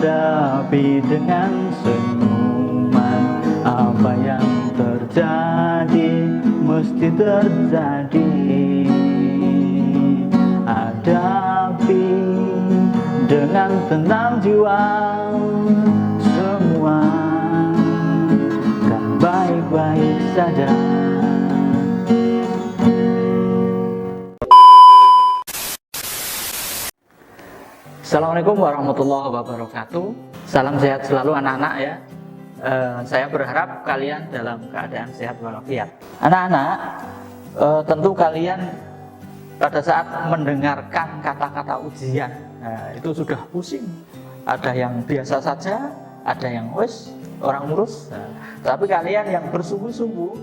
hadapi dengan senyuman. Apa yang terjadi mesti terjadi. Hadapi dengan tenang jiwa, semua kan baik-baik saja. Assalamualaikum warahmatullahi wabarakatuh. Salam sehat selalu anak-anak ya. Saya berharap kalian dalam keadaan sehat walafiat. Anak-anak, tentu kalian pada saat mendengarkan kata-kata ujian, itu sudah pusing. Ada yang biasa saja, ada yang orang ngurus. Tapi kalian yang bersungguh-sungguh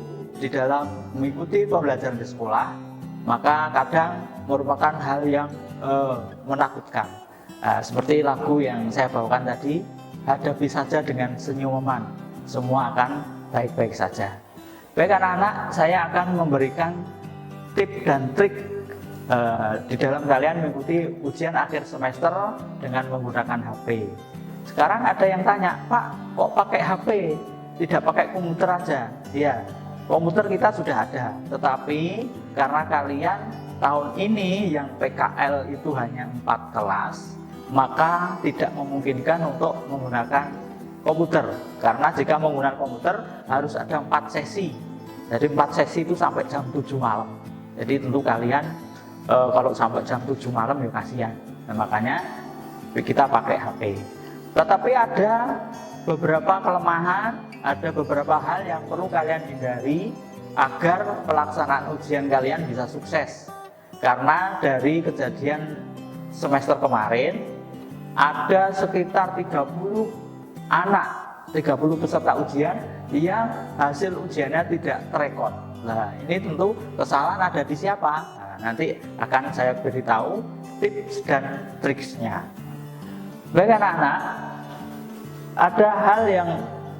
di dalam mengikuti pembelajaran di sekolah, maka kadang merupakan hal yang menakutkan. Seperti lagu yang saya bawakan tadi, hadapi saja dengan senyuman, semua akan baik-baik saja. Baik anak-anak, saya akan memberikan tips dan trik di dalam kalian mengikuti ujian akhir semester dengan menggunakan HP. Sekarang ada yang tanya, Pak, kok pakai HP, tidak pakai komputer aja? Ya, komputer kita sudah ada, tetapi karena kalian tahun ini yang PKL itu hanya 4 kelas, maka tidak memungkinkan untuk menggunakan komputer. Karena jika menggunakan komputer harus ada 4 sesi. Jadi 4 sesi itu sampai jam 7 malam. Jadi tentu kalian kalau sampai jam 7 malam ya kasihan. Nah, makanya kita pakai HP. Tetapi ada beberapa kelemahan, ada beberapa hal yang perlu kalian hindari agar pelaksanaan ujian kalian bisa sukses. Karena dari kejadian semester kemarin ada sekitar 30 anak, 30 peserta ujian yang hasil ujiannya tidak terekod. Nah, ini tentu kesalahan ada di siapa? Nah, nanti akan saya beritahu tips dan triksnya. Baik anak-anak, ada hal yang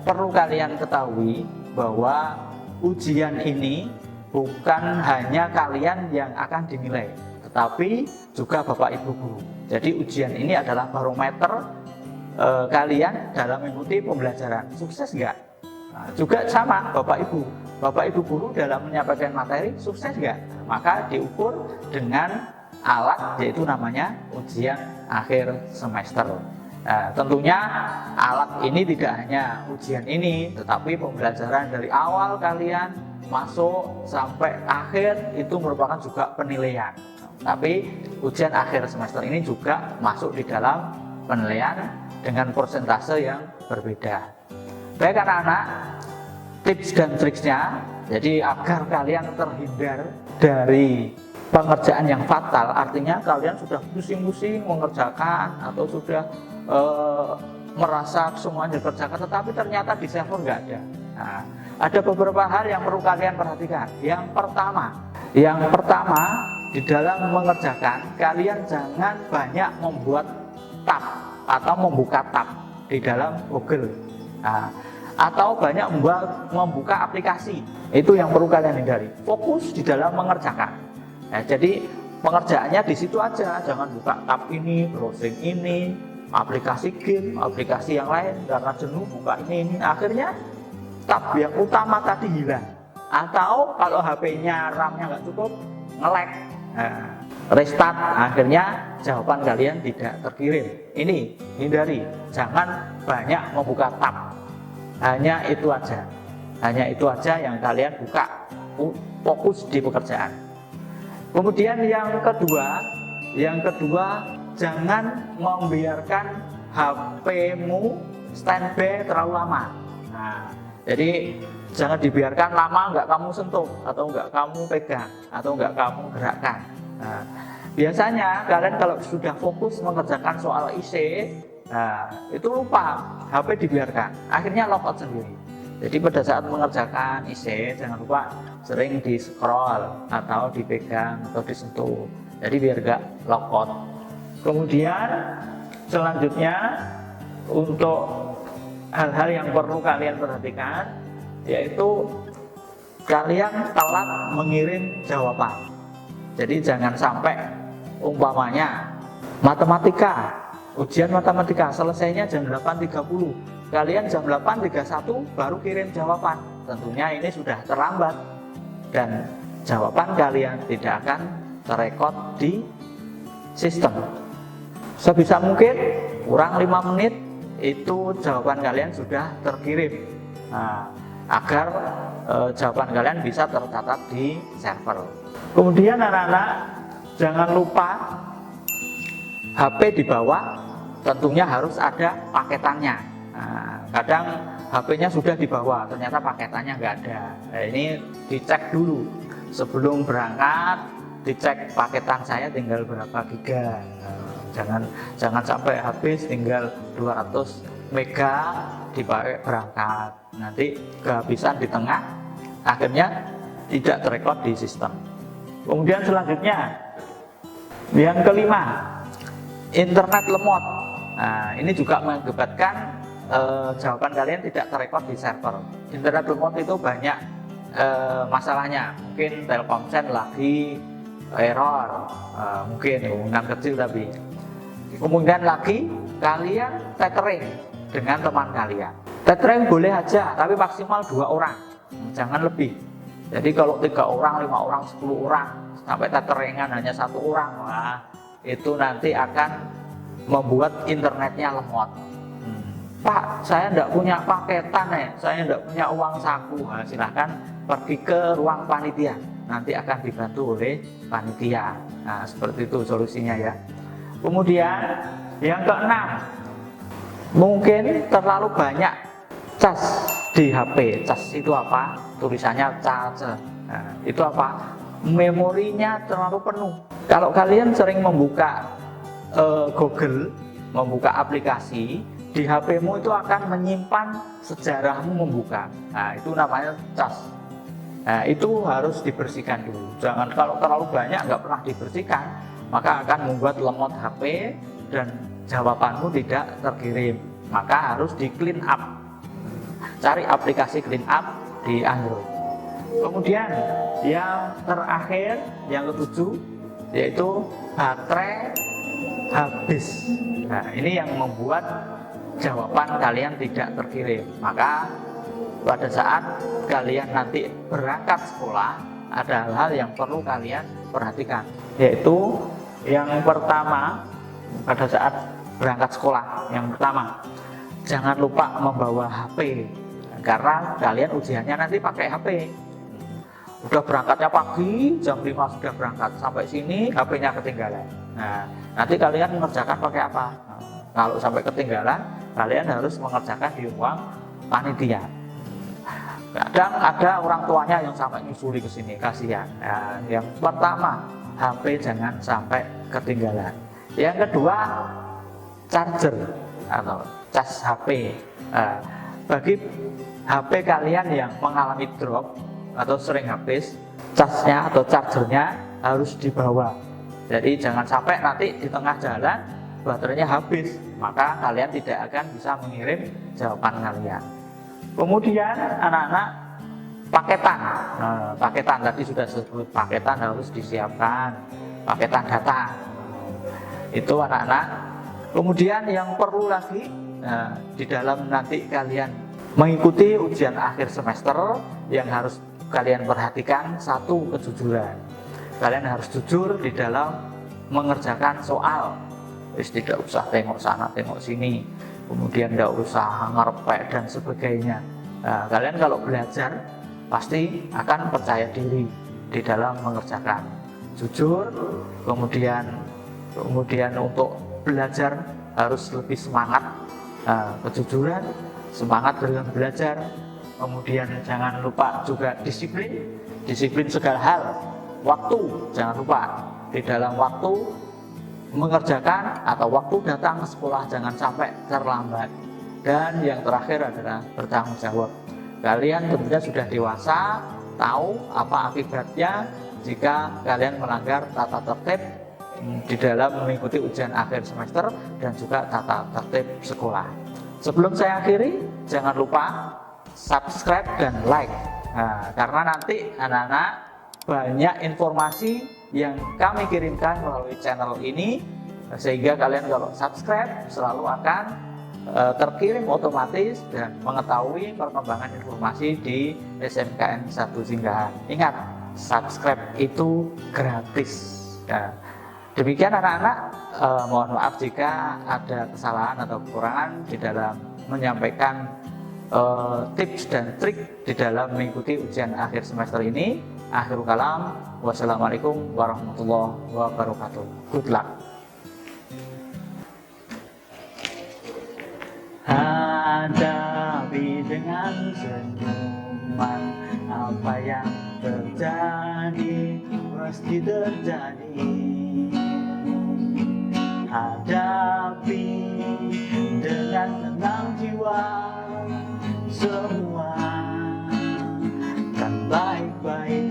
perlu kalian ketahui bahwa ujian ini bukan hanya kalian yang akan dinilai, tetapi juga Bapak Ibu guru. Jadi ujian ini adalah barometer kalian dalam mengikuti pembelajaran. Sukses nggak? Nah, juga sama Bapak Ibu guru dalam menyampaikan materi, sukses nggak? Maka diukur dengan alat, yaitu namanya ujian akhir semester. Nah, tentunya alat ini tidak hanya ujian ini, tetapi pembelajaran dari awal kalian masuk sampai akhir itu merupakan juga penilaian. Tapi ujian akhir semester ini juga masuk di dalam penilaian dengan persentase yang berbeda. Baik anak-anak, tips dan triksnya, jadi agar kalian terhindar dari pengerjaan yang fatal, artinya kalian sudah pusing-pusing mengerjakan atau sudah merasa semuanya dikerjakan, tetapi ternyata di server nggak ada. Nah, ada beberapa hal yang perlu kalian perhatikan. Yang pertama di dalam mengerjakan, kalian jangan banyak membuat tab atau membuka tab di dalam Google, atau banyak membuka aplikasi. Itu yang perlu kalian hindari. Fokus di dalam mengerjakan. Nah, jadi pengerjaannya di situ aja, jangan buka tab ini, browsing ini, aplikasi game, aplikasi yang lain, karena jenuh buka ini. Akhirnya tab yang utama tadi hilang. Atau kalau HP-nya RAM-nya nggak cukup, nge-lag. Restart, akhirnya jawaban kalian tidak terkirim. Ini hindari, jangan banyak membuka tab. Hanya itu aja yang kalian buka, fokus di pekerjaan. Kemudian yang kedua, jangan membiarkan HP-mu standby terlalu lama. Nah, jadi jangan dibiarkan lama, nggak kamu sentuh, atau nggak kamu pegang, atau nggak kamu gerakkan. Nah, biasanya kalian kalau sudah fokus mengerjakan soal IC, itu lupa, HP dibiarkan, akhirnya logout sendiri. Jadi pada saat mengerjakan IC, jangan lupa sering di scroll atau dipegang atau disentuh, jadi biar nggak logout. Kemudian selanjutnya untuk hal-hal yang perlu kalian perhatikan, yaitu kalian telat mengirim jawaban. Jadi jangan sampai umpamanya matematika ujian matematika selesainya jam 8.30, kalian jam 8.31 baru kirim jawaban. Tentunya ini sudah terlambat dan jawaban kalian tidak akan terekod di sistem. Sebisa mungkin kurang 5 menit itu jawaban kalian sudah terkirim, agar jawaban kalian bisa tercatat di server. Kemudian anak-anak jangan lupa HP di bawah tentunya harus ada paketannya. Kadang HP-nya sudah dibawa, ternyata paketannya nggak ada. Nah, ini dicek dulu sebelum berangkat, dicek paketan saya tinggal berapa giga. Jangan sampai habis tinggal 200 mega dipakai berangkat, nanti kehabisan di tengah, akhirnya tidak terekod di sistem. Kemudian selanjutnya yang kelima, internet lemot. Nah, ini juga mengakibatkan jawaban kalian tidak terekod di server. Internet lemot itu banyak masalahnya. Mungkin Telkomsel lagi error, mungkin kemungkinan kecil, tapi kemungkinan lagi kalian tethering dengan teman kalian. Tethering boleh aja, tapi maksimal 2 orang, jangan lebih. Jadi kalau 3 orang, 5 orang, 10 orang sampai tetheringan hanya 1 orang, wah, itu nanti akan membuat internetnya lemot. Pak, saya tidak punya paketan, saya tidak punya uang saku. Nah, silahkan pergi ke ruang panitia, nanti akan dibantu oleh panitia. Nah, seperti itu solusinya ya. Kemudian yang keenam, mungkin terlalu banyak cas di HP. Cas itu apa? Tulisannya charge. Nah, itu apa? Memorinya terlalu penuh. Kalau kalian sering membuka Google, membuka aplikasi, di HP-mu itu akan menyimpan sejarahmu membuka. Nah, itu namanya cas. Nah, itu harus dibersihkan dulu. Jangan, kalau terlalu banyak nggak pernah dibersihkan, maka akan membuat lemot HP dan jawabanmu tidak terkirim. Maka harus di clean up. Cari aplikasi clean up di Android. Kemudian yang terakhir, yang ketujuh, yaitu baterai habis. Nah, ini yang membuat jawaban kalian tidak terkirim. Maka pada saat kalian nanti berangkat sekolah, ada hal-hal yang perlu kalian perhatikan, yaitu yang pertama, pada saat berangkat sekolah, yang pertama, jangan lupa membawa HP, karena kalian ujiannya nanti pakai HP. Udah berangkatnya pagi, jam 5 sudah berangkat, sampai sini HP-nya ketinggalan. Nah, nanti kalian mengerjakan pakai apa? Kalau sampai ketinggalan, kalian harus mengerjakan di ruang panitia. Kadang ada orang tuanya yang sampai nyusuli ke sini, kasihan. Nah, yang pertama, HP jangan sampai ketinggalan. Yang kedua, charger atau cas HP. Bagi HP kalian yang mengalami drop atau sering habis, casnya atau chargernya harus dibawa. Jadi jangan sampai nanti di tengah jalan baterainya habis, maka kalian tidak akan bisa mengirim jawaban kalian. Kemudian anak-anak, paketan. Nah, paketan tadi sudah disebut, paketan harus disiapkan, paketan data. Itu anak-anak. Kemudian yang perlu lagi, di dalam nanti kalian mengikuti ujian akhir semester, yang harus kalian perhatikan, satu, kejujuran. Kalian harus jujur di dalam mengerjakan soal. Tidak usah tengok sana tengok sini, kemudian tidak usah ngerepek dan sebagainya. Nah, kalian kalau belajar pasti akan percaya diri di dalam mengerjakan. Jujur, kemudian untuk belajar harus lebih semangat. Kejujuran, semangat dalam belajar. Kemudian jangan lupa juga disiplin segala hal. Waktu, jangan lupa di dalam waktu mengerjakan atau waktu datang ke sekolah jangan sampai terlambat. Dan yang terakhir adalah bertanggung jawab. Kalian tentunya sudah dewasa, tahu apa akibatnya jika kalian melanggar tata tertib di dalam mengikuti ujian akhir semester dan juga tata tertib sekolah. Sebelum saya akhiri, jangan lupa subscribe dan like. Nah, karena nanti anak-anak banyak informasi yang kami kirimkan melalui channel ini sehingga kalian kalau subscribe selalu akan terkirim otomatis dan mengetahui perkembangan informasi di SMKN 1 Singgahan. Ingat, subscribe itu gratis. Nah, demikian anak-anak, mohon maaf jika ada kesalahan atau kekurangan di dalam menyampaikan tips dan trik di dalam mengikuti ujian akhir semester ini. Akhirul kalam, wassalamualaikum warahmatullahi wabarakatuh. Good luck. Hadapi dengan senyuman, apa yang terjadi pasti terjadi. Hadapi dengan tenang jiwa, semua kan baik-baik